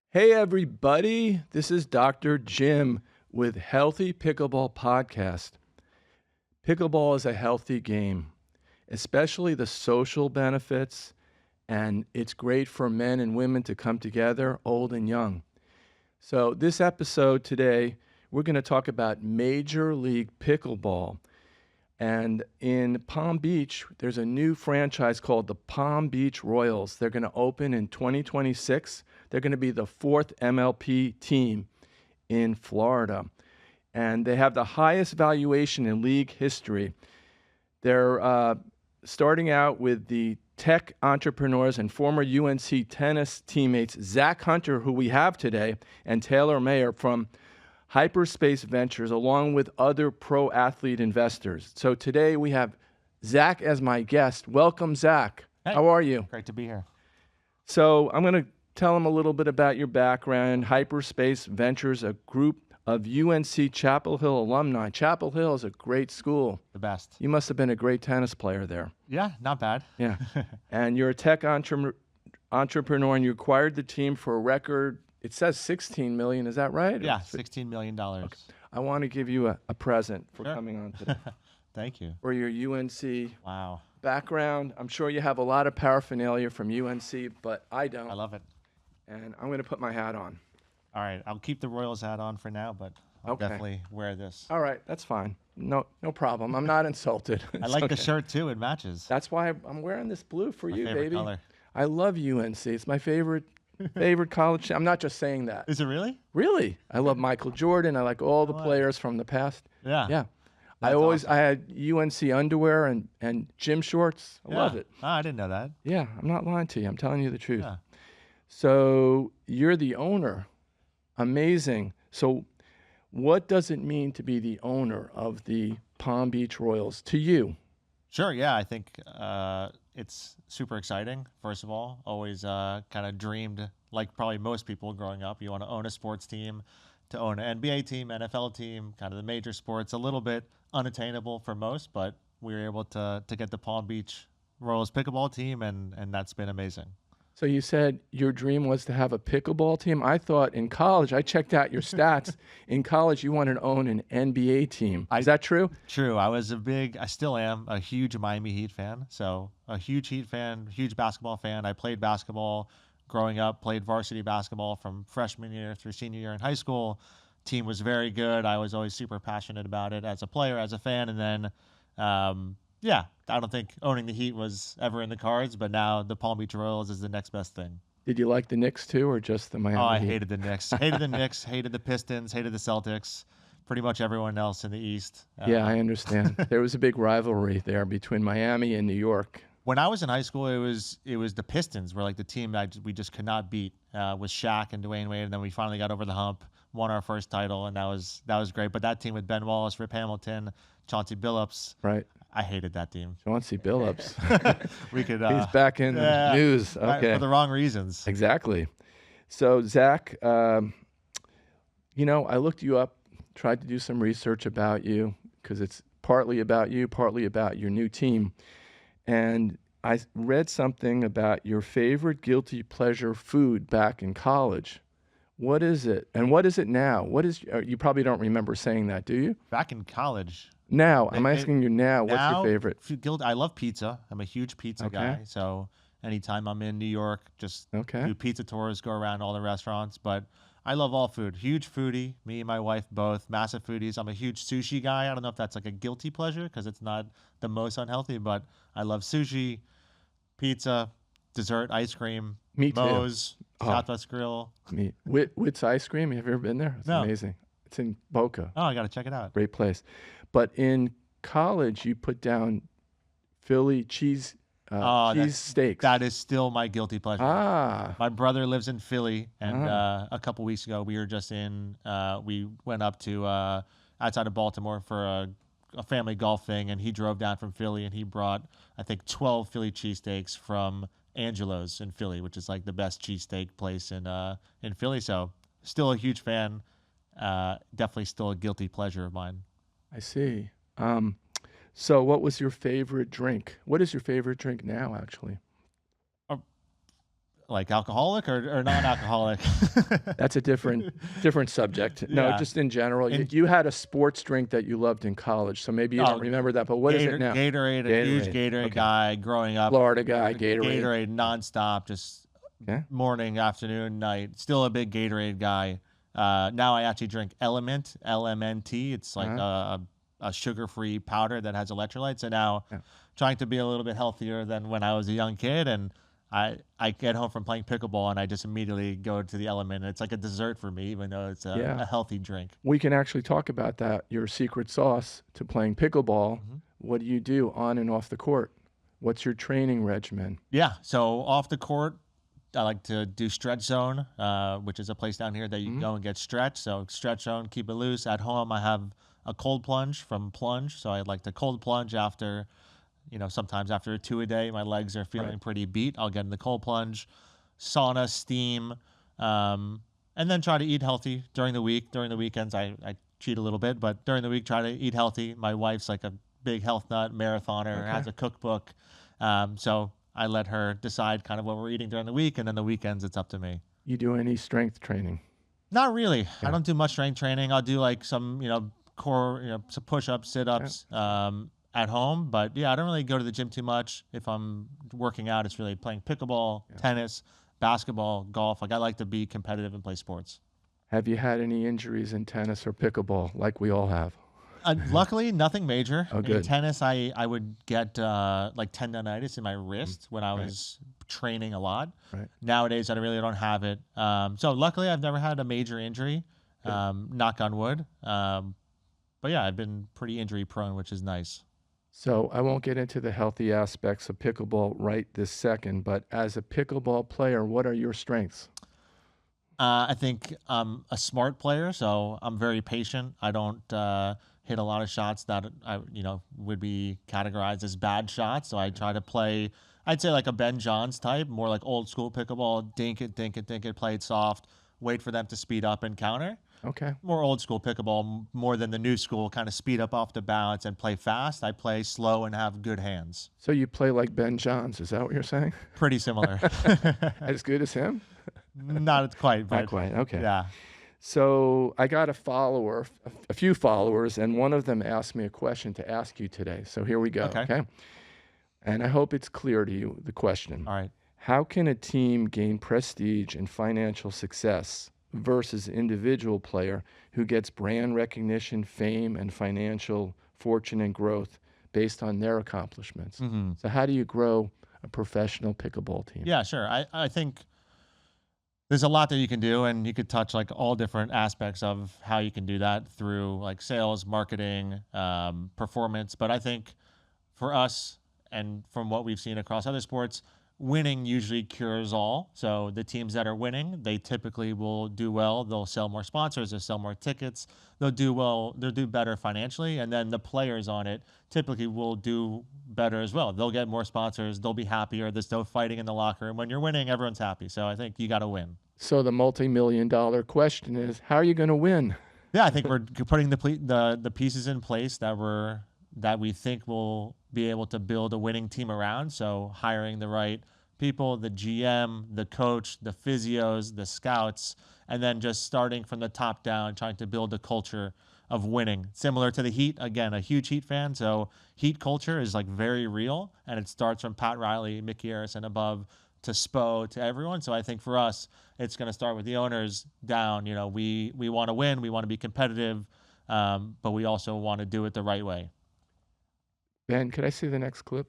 Hey, everybody. This is Dr. Jim with Healthy Pickleball Podcast. Pickleball is a healthy game, especially the social benefits, and it's great for men and women to come together, old and young. So, this episode today, we're going to talk about Major League Pickleball. And in Palm Beach, there's a new franchise called the Palm Beach Royals. They're going to open in 2026. They're going to be the fourth MLP team in Florida. And they have the highest valuation in league history. They're starting out with the tech entrepreneurs and former UNC tennis teammates, Zach Hunter, who we have today, and Taylor Mayer from Hyperspace Ventures, along with other pro athlete investors. So today we have Zach as my guest. Welcome, Zach. Hey, how are you? Great to be here. So I'm going to tell them a little bit about your background. Hyperspace Ventures, a group of UNC Chapel Hill alumni. Chapel Hill is a great school. The best. You must have been a great tennis player there. Yeah, not bad. Yeah. And you're a tech entrepreneur, and you acquired the team for a record. It says $16 million. Is that right? Yeah, $16 million. Okay. I want to give you a present for Sure. coming on today. Thank you. For your UNC Wow. background. I'm sure you have a lot of paraphernalia from UNC, but I don't. I love it. And I'm going to put my hat on. All right, I'll keep the Royals hat on for now, but I'll Okay. definitely wear this. All right, that's fine. No problem. I'm not insulted. I It's like okay. the shirt too. It matches. That's why I'm wearing this blue for My you, favorite baby. color. I love UNC. It's my favorite college. I'm not just saying that. Is it really? Really, I love Michael Jordan. I like all the wow. players from the past. Yeah. Yeah. That's awesome. I had UNC underwear and gym shorts. I love it. Oh, I didn't know that. Yeah, I'm not lying to you. I'm telling you the truth. Yeah. So you're the owner. Amazing. So what does it mean to be the owner of the Palm Beach Royals to you? Sure. Yeah, I think it's super exciting. First of all, always kind of dreamed, like probably most people growing up, you want to own a sports team, to own an NBA team, NFL team, kind of the major sports. A little bit unattainable for most, but we were able to get the Palm Beach Royals pickleball team, and that's been amazing. So you said your dream was to have a pickleball team. I thought in college, I checked out your stats. In college, you wanted to own an NBA team. Is that true? True. I still am a huge Miami Heat fan. So a huge Heat fan, huge basketball fan. I played basketball growing up, played varsity basketball from freshman year through senior year in high school. Team was very good. I was always super passionate about it as a player, as a fan. And then, yeah, I don't think owning the Heat was ever in the cards, but now the Palm Beach Royals is the next best thing. Did you like the Knicks too, or just the Miami Oh, I Heat? hated the Knicks. Hated the Knicks, hated the Pistons, hated the Celtics, pretty much everyone else in the East. Yeah, I understand. There was a big rivalry there between Miami and New York. When I was in high school, it was the Pistons were like the team that we just could not beat with Shaq and Dwayne Wade, and then we finally got over the hump, won our first title, and that was great. But that team with Ben Wallace, Rip Hamilton, Chauncey Billups, Right. I hated that team. Chauncey Billups. We could. He's back in the news. Okay. For the wrong reasons. Exactly. So, Zach, I looked you up, tried to do some research about you because it's partly about you, partly about your new team. And I read something about your favorite guilty pleasure food back in college. What is it? And what is it now? You probably don't remember saying that, do you? Back in college. Now, I'm asking you now, what's your favorite? I love pizza. I'm a huge pizza guy. So anytime I'm in New York, just do pizza tours, go around all the restaurants. But I love all food. Huge foodie. Me and my wife both. Massive foodies. I'm a huge sushi guy. I don't know if that's like a guilty pleasure because it's not the most unhealthy, but I love sushi, pizza, dessert, ice cream, Me too. Moe's, Southwest Grill. Me. Witt's Ice Cream, have you ever been there? It's amazing. It's in Boca. Oh, I got to check it out. Great place. But in college, you put down Philly cheese steaks. That is still my guilty pleasure. My brother lives in Philly, and a couple weeks ago we went up to outside of Baltimore for a family golf thing, and he drove down from Philly, and he brought, I think, 12 Philly cheesesteaks from Angelo's in Philly, which is like the best cheesesteak place in Philly. So still a huge fan. Definitely still a guilty pleasure of mine. I see. So what was your favorite drink? What is your favorite drink now, actually? Like alcoholic or non-alcoholic? That's a different subject. No, Yeah. just in general. You had a sports drink that you loved in college, so maybe you don't remember that. But what is it now? Gatorade, a huge Gatorade guy growing up. Florida guy, Gatorade. Gatorade nonstop, just morning, afternoon, night. Still a big Gatorade guy. Now I actually drink Element, LMNT. It's like a sugar-free powder that has electrolytes. And now trying to be a little bit healthier than when I was a young kid. And I get home from playing pickleball and I just immediately go to the Element. And it's like a dessert for me, even though it's a healthy drink. We can actually talk about that, your secret sauce to playing pickleball. Mm-hmm. What do you do on and off the court? What's your training regimen? Yeah, so off the court, I like to do stretch zone, which is a place down here that you can go and get stretched. So stretch zone, keep it loose. At home, I have a cold plunge from Plunge. So I like to cold plunge after, sometimes after a 2 a day, my legs are feeling pretty beat. I'll get in the cold plunge, sauna, steam, and then try to eat healthy during the week. During the weekends, I cheat a little bit, but during the week, try to eat healthy. My wife's like a big health nut, marathoner, has a cookbook. So I let her decide kind of what we're eating during the week, and then the weekends, it's up to me. You do any strength training? Not really. Yeah. I don't do much strength training. I'll do like some, core, some push-ups, sit-ups at home. But yeah, I don't really go to the gym too much. If I'm working out, it's really playing pickleball, tennis, basketball, golf. Like I like to be competitive and play sports. Have you had any injuries in tennis or pickleball like we all have? Luckily, nothing major. Oh, good. In tennis, I would get like tendonitis in my wrist when I was training a lot. Right. Nowadays, I really don't have it. So luckily, I've never had a major injury, knock on wood. But yeah, I've been pretty injury prone, which is nice. So I won't get into the healthy aspects of pickleball right this second, but as a pickleball player, what are your strengths? I think I'm a smart player, so I'm very patient. I don't hit a lot of shots that would be categorized as bad shots. So I try to play, I'd say like a Ben Johns type, more like old school pickleball, dink it, play it soft, wait for them to speed up and counter. Okay. More old school pickleball, more than the new school, kind of speed up off the bounce and play fast. I play slow and have good hands. So you play like Ben Johns, is that what you're saying? Pretty similar. As good as him? Not quite. But not quite, okay. Yeah. So I got a few followers, and one of them asked me a question to ask you today. So here we go, okay? And I hope it's clear to you, the question. All right. How can a team gain prestige and financial success versus an individual player who gets brand recognition, fame, and financial fortune and growth based on their accomplishments? Mm-hmm. So how do you grow a professional pickleball team? Yeah, sure. I think there's a lot that you can do, and you could touch like all different aspects of how you can do that through like sales, marketing, performance. But I think for us, and from what we've seen across other sports, winning usually cures all. So the teams that are winning, they typically will do well. They'll sell more sponsors, they'll sell more tickets, they'll do well, they'll do better financially. And then the players on it typically will do better as well. They'll get more sponsors, they'll be happier, there's no fighting in the locker room. When you're winning, everyone's happy. So I think you got to win. So the multi-million-dollar question is, how are you going to win? Yeah, I think we're putting the pieces in place that we think will be able to build a winning team around. So hiring the right people, the GM, the coach, the physios, the scouts, and then just starting from the top down, trying to build a culture of winning. Similar to the Heat, again, a huge Heat fan. So Heat culture is like very real, and it starts from Pat Riley, Mickey Harris, and above to Spo, to everyone. So I think for us, it's going to start with the owners down. We want to win, we want to be competitive, but we also want to do it the right way. Ben, could I see the next clip?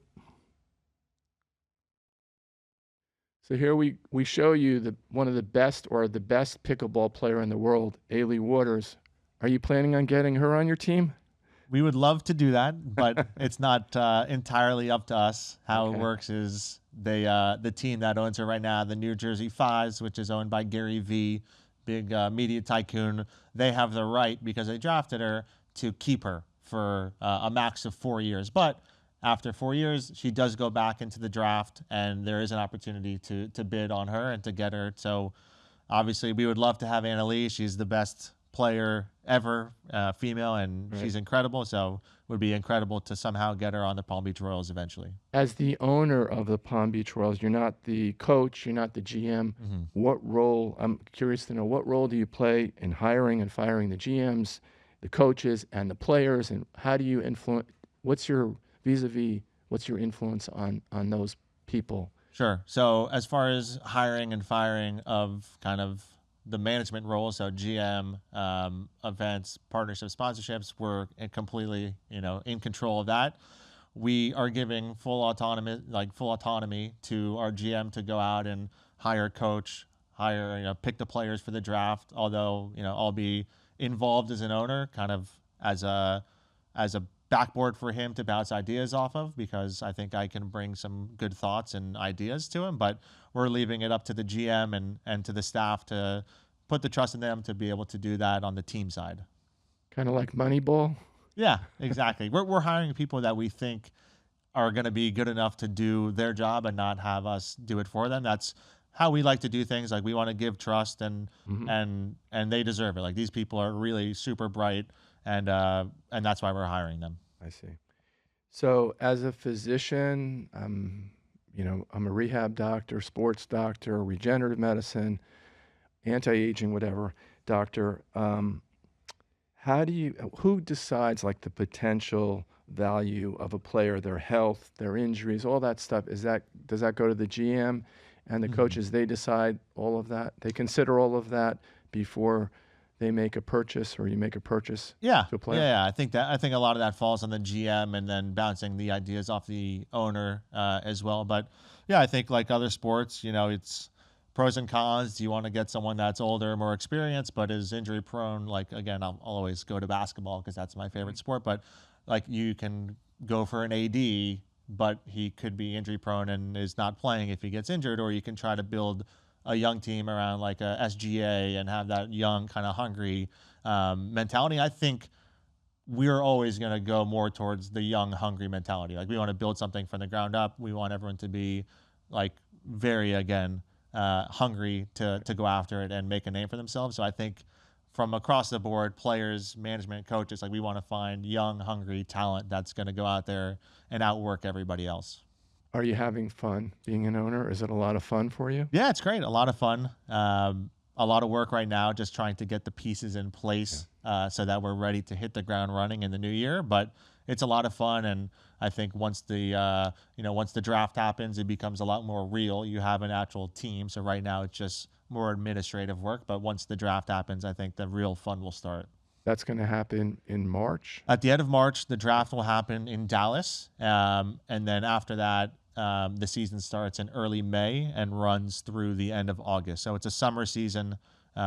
So here we show you one of the best pickleball player in the world, Ailey Waters. Are you planning on getting her on your team? We would love to do that, but it's not entirely up to us. How it works is the team that owns her right now, the New Jersey Fives, which is owned by Gary Vee, big media tycoon, they have the right, because they drafted her, to keep her for a max of 4 years. But after 4 years, she does go back into the draft, and there is an opportunity to bid on her and to get her. So obviously we would love to have Anna Lee. She's the best player ever, female, and she's incredible. So it would be incredible to somehow get her on the Palm Beach Royals eventually. As the owner of the Palm Beach Royals, you're not the coach, you're not the GM. Mm-hmm. What role, I'm curious to know, what role do you play in hiring and firing the GMs, the coaches, and the players? And how do you influence, what's your influence on those people? Sure. So as far as hiring and firing of kind of the management role, so GM, events, partnerships, sponsorships, we're completely, in control of that. We are giving full autonomy to our GM to go out and hire a coach, pick the players for the draft. Although, I'll be involved as an owner, kind of as a backboard for him to bounce ideas off of, because I think I can bring some good thoughts and ideas to him. But we're leaving it up to the GM and to the staff to put the trust in them to be able to do that on the team side. Kind of like Moneyball? Yeah, exactly. We're hiring people that we think are going to be good enough to do their job and not have us do it for them. That's how we like to do things. Like, we want to give trust, and they deserve it. Like, these people are really super bright, and that's why we're hiring them. I see. So as a physician, I'm a rehab doctor, sports doctor, regenerative medicine, anti-aging, whatever doctor. Who decides like the potential value of a player, their health, their injuries, all that stuff? Does that go to the GM and the coaches? They decide all of that. They consider all of that before they make a purchase, or you make a purchase to a player? Yeah. I think a lot of that falls on the GM, and then bouncing the ideas off the owner as well. But yeah, I think like other sports, it's pros and cons. Do you want to get someone that's older, more experienced, but is injury prone? Like, again, I'll always go to basketball because that's my favorite sport. But like, you can go for an AD, but he could be injury prone and is not playing if he gets injured. Or you can try to build a young team around like a SGA and have that young, kind of hungry mentality. I think we're always going to go more towards the young, hungry mentality. Like, we want to build something from the ground up. We want everyone to be like very, again, hungry to go after it and make a name for themselves. So I think from across the board, players, management, coaches, like, we want to find young, hungry talent that's going to go out there and outwork everybody else. Are you having fun being an owner? Is it a lot of fun for you? Yeah, it's great. A lot of fun. A lot of work right now, just trying to get the pieces in place so that we're ready to hit the ground running in the new year. But it's a lot of fun, and I think once the draft happens, it becomes a lot more real. You have an actual team. So right now it's just more administrative work. But once the draft happens, I think the real fun will start. That's going to happen in March? At the end of March, the draft will happen in Dallas. And then after that, the season starts in early May and runs through the end of August. So it's a summer season,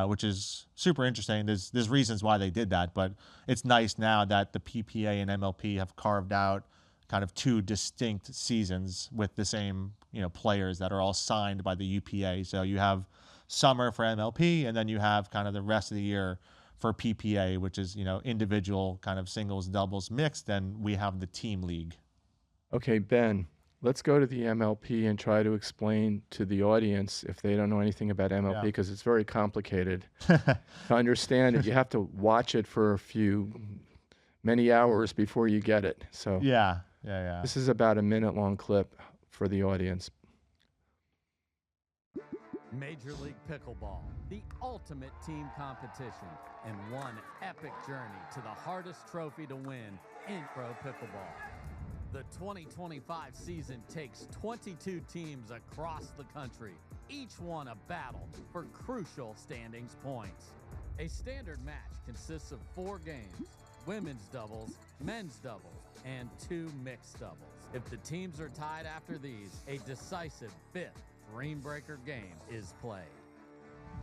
which is super interesting. There's reasons why they did that, but it's nice now that the PPA and MLP have carved out kind of two distinct seasons with the same, players that are all signed by the UPA. So you have summer for MLP, and then you have kind of the rest of the year for PPA, which is, individual kind of singles, doubles, mixed, and we have the team league. Okay, Ben, let's go to the MLP and try to explain to the audience, if they don't know anything about MLP, because it's very complicated to understand it. You have to watch it for many hours before you get it. So yeah. This is about a minute-long clip for the audience. Major League Pickleball, the ultimate team competition, and one epic journey to the hardest trophy to win in pro pickleball. The 2025 season takes 22 teams across the country, each one a battle for crucial standings points. A standard match consists of 4 games: women's doubles, men's doubles, and 2 mixed doubles. If the teams are tied after these, a decisive 5th Dream Breaker game is played.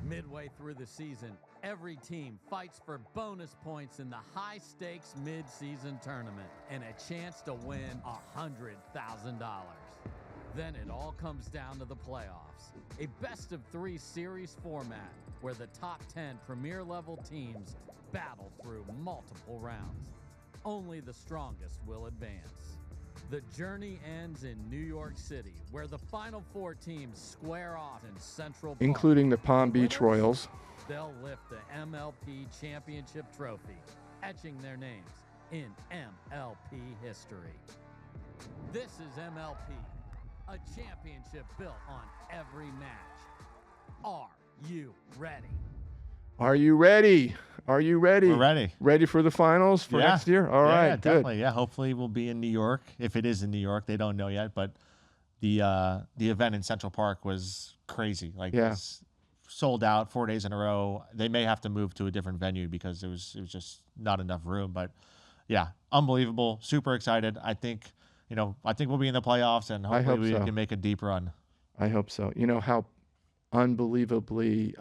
Midway through the season, every team fights for bonus points in the high-stakes mid-season tournament and a chance to win $100,000. Then it all comes down to the playoffs, a best-of-3 series format where the top 10 premier-level teams battle through multiple rounds. Only the strongest will advance. The journey ends in New York City, where the final 4 teams square off in Central Park. Including the Palm Beach Royals. They'll lift the MLP championship trophy, etching their names in MLP history. This is MLP, a championship built on every match. Are you ready? Are you ready? Are you ready? We're ready. Ready for the finals for next year? All right, yeah, good. Definitely. Yeah, hopefully we'll be in New York. If it is in New York, they don't know yet, but the event in Central Park was crazy. Like, it's sold out 4 days in a row. They may have to move to a different venue because it was just not enough room. But yeah, unbelievable. Super excited. I think we'll be in the playoffs, and hopefully we can make a deep run. I hope so. You know how unbelievably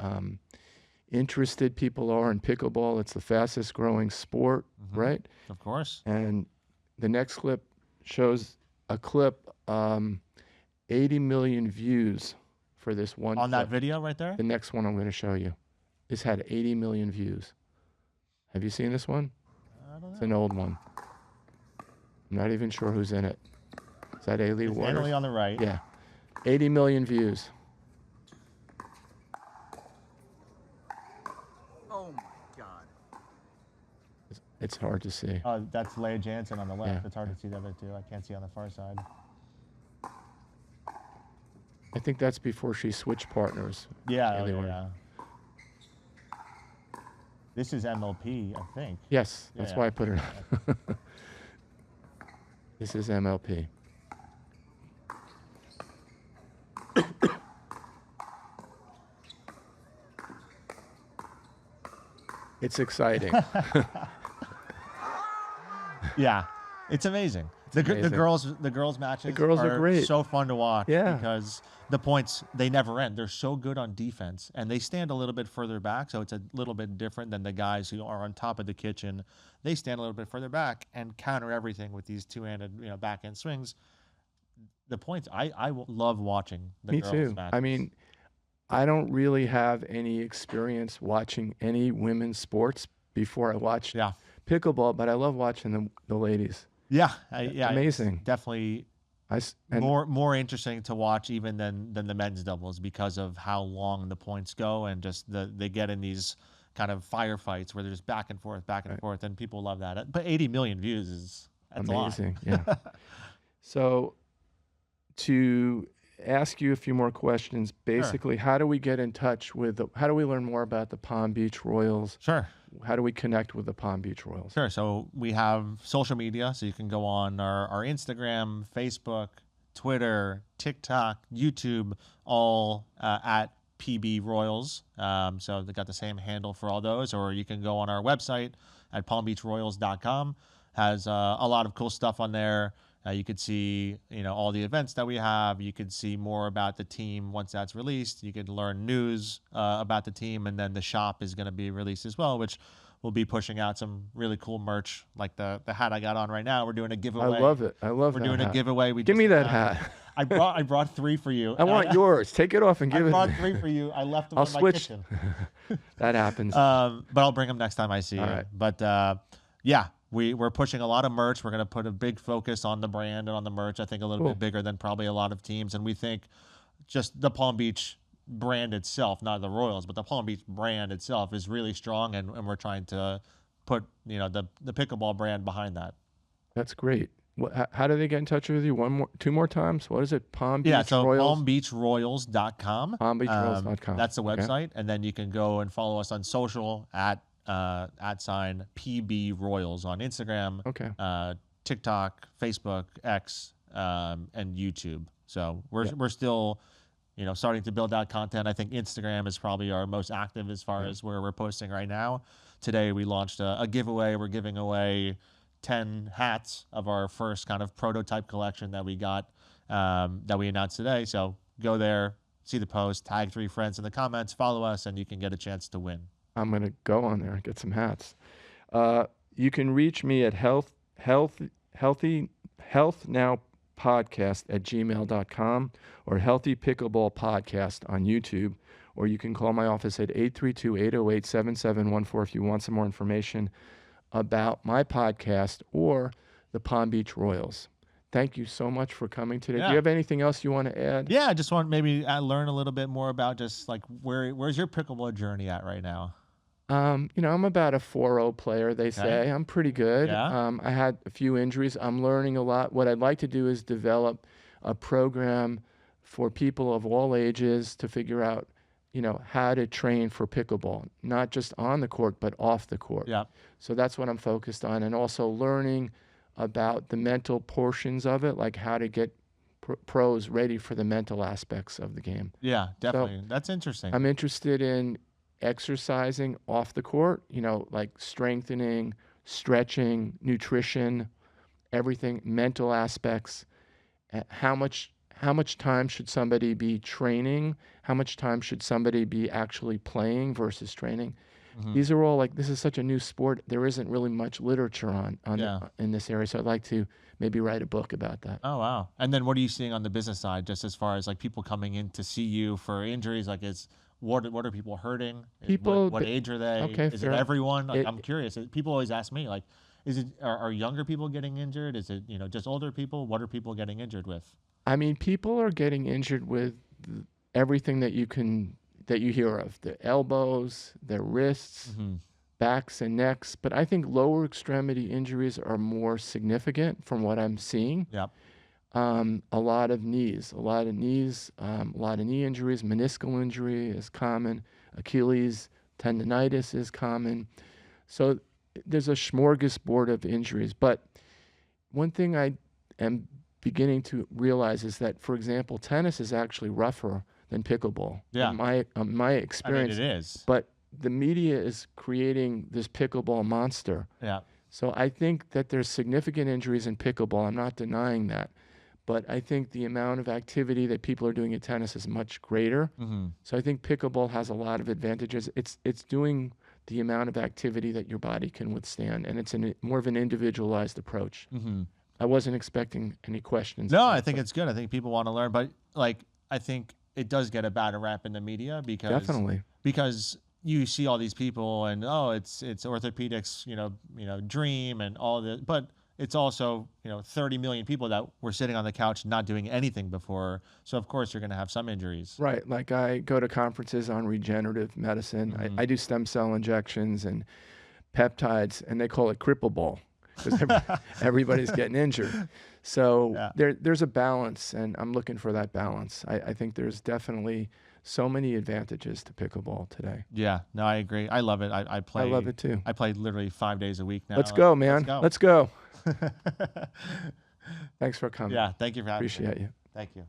interested people are in pickleball. It's the fastest growing sport, right? Of course. And the next clip shows a clip, 80 million views for this one on clip. that video right there? The next one I'm going to show you. This had 80 million views. Have you seen this one? I don't know. It's an old one. I'm not even sure who's in it. Is that Ailey Waters? Ailey on the right. Yeah. 80 million views. Oh my God. It's hard to see. Oh, that's Leia Jansen on the left. Yeah. It's hard to see the other two. I can't see on the far side. I think that's before she switched partners. Yeah. This is MLP, I think. Yes, that's why I put it on. This is MLP. It's exciting. Yeah, it's amazing. The girls matches. The girls are great. So fun to watch. Yeah. Because the points, they never end. They're so good on defense, and they stand a little bit further back, so it's a little bit different than the guys who are on top of the kitchen. They stand a little bit further back and counter everything with these two-handed, backhand swings. The points, I love watching the girls matches. I mean, I don't really have any experience watching any women's sports before I watched pickleball, but I love watching the ladies. Yeah, amazing. It's definitely more interesting to watch even than the men's doubles because of how long the points go and just they get in these kind of firefights where there's back and forth, and people love that. But 80 million views that's amazing. A lot. Yeah. So to ask you a few more questions, basically, how do we get in touch with how do we learn more about the Palm Beach Royals? Sure. How do we connect with the Palm Beach Royals? Sure. So we have social media, so you can go on our Instagram, Facebook, Twitter, TikTok, YouTube, all at PB Royals. So they got the same handle for all those, or you can go on our website at palmbeachroyals.com. Has a lot of cool stuff on there. You could see, all the events that we have. You could see more about the team once that's released. You could learn news about the team, and then the shop is going to be released as well, which we'll be pushing out some really cool merch, like the hat I got on right now. We're doing a giveaway. I love it. We're doing a giveaway. Give me that hat. I brought 3 for you. I want yours. Take it off and give it. I brought 3 for you. I left them in my kitchen. That happens. But I'll bring them next time I see you. Right. But we're pushing a lot of merch. We're going to put a big focus on the brand and on the merch. I think a little bit bigger than probably a lot of teams. And we think just the Palm Beach brand itself, not the Royals, but the Palm Beach brand itself is really strong. And we're trying to put, the pickleball brand behind that. That's great. How do they get in touch with you? 2 more times? What is it? Palm Beach Royals? palmbeachroyals.com. Palmbeachroyals.com. That's the website. Okay. And then you can go and follow us on social at @PB Royals on Instagram, TikTok, Facebook, X, and YouTube. So we're still, starting to build out content. I think Instagram is probably our most active as far as where we're posting right now. Today we launched a giveaway. We're giving away 10 hats of our first kind of prototype collection that we got, that we announced today. So go there, see the post, tag 3 friends in the comments, follow us, and you can get a chance to win. I'm going to go on there and get some hats. You can reach me at healthnowpodcast@gmail.com or Healthy Pickleball Podcast on YouTube, or you can call my office at 832-808-7714 if you want some more information about my podcast or the Palm Beach Royals. Thank you so much for coming today. Do you have anything else you want to add? Yeah, I just want maybe learn a little bit more about just like where's your pickleball journey at right now? I'm about a 4.0 player, they say. I'm pretty good. Yeah. I had a few injuries. I'm learning a lot. What I'd like to do is develop a program for people of all ages to figure out, how to train for pickleball, not just on the court, but off the court. Yeah. So that's what I'm focused on. And also learning about the mental portions of it, like how to get pros ready for the mental aspects of the game. Yeah, definitely. So that's interesting. I'm interested in exercising off the court, like strengthening, stretching, nutrition, everything, mental aspects. How much time should somebody be training? How much time should somebody be actually playing versus training? These are all this is such a new sport. There isn't really much literature in this area. So I'd like to maybe write a book about that. Oh, wow. And then what are you seeing on the business side, just as far as people coming in to see you for injuries? What are people hurting? What age are they? Okay, is it everyone? I'm curious. People always ask me, are younger people getting injured? Is it, just older people? What are people getting injured with? I mean, people are getting injured with everything that you hear of, the elbows, their wrists, backs and necks. But I think lower extremity injuries are more significant from what I'm seeing. Yep. A lot of knees, a lot of knee injuries. Meniscal injury is common. Achilles tendonitis is common. So there's a smorgasbord of injuries. But one thing I am beginning to realize is that, for example, tennis is actually rougher than pickleball. Yeah. In my experience. I mean, it is. But the media is creating this pickleball monster. Yeah. So I think that there's significant injuries in pickleball. I'm not denying that. But I think the amount of activity that people are doing in tennis is much greater. So I think pickleball has a lot of advantages. It's doing the amount of activity that your body can withstand, and it's more of an individualized approach. I wasn't expecting any questions. No, I think it's good. I think people want to learn, but I think it does get a bad rap in the media because you see all these people and it's orthopedics, dream and all this, but it's also 30 million people that were sitting on the couch not doing anything before. So of course you're going to have some injuries. Right. Like I go to conferences on regenerative medicine. I do stem cell injections and peptides, and they call it cripple ball because everybody's getting injured. So there's a balance, and I'm looking for that balance. I think there's definitely so many advantages to pickleball today. Yeah, no, I agree. I love it. I play. I love it too. I play literally 5 days a week now. Let's go, man. Let's go. Thanks for coming. Yeah, thank you for having me. Appreciate you. Thank you.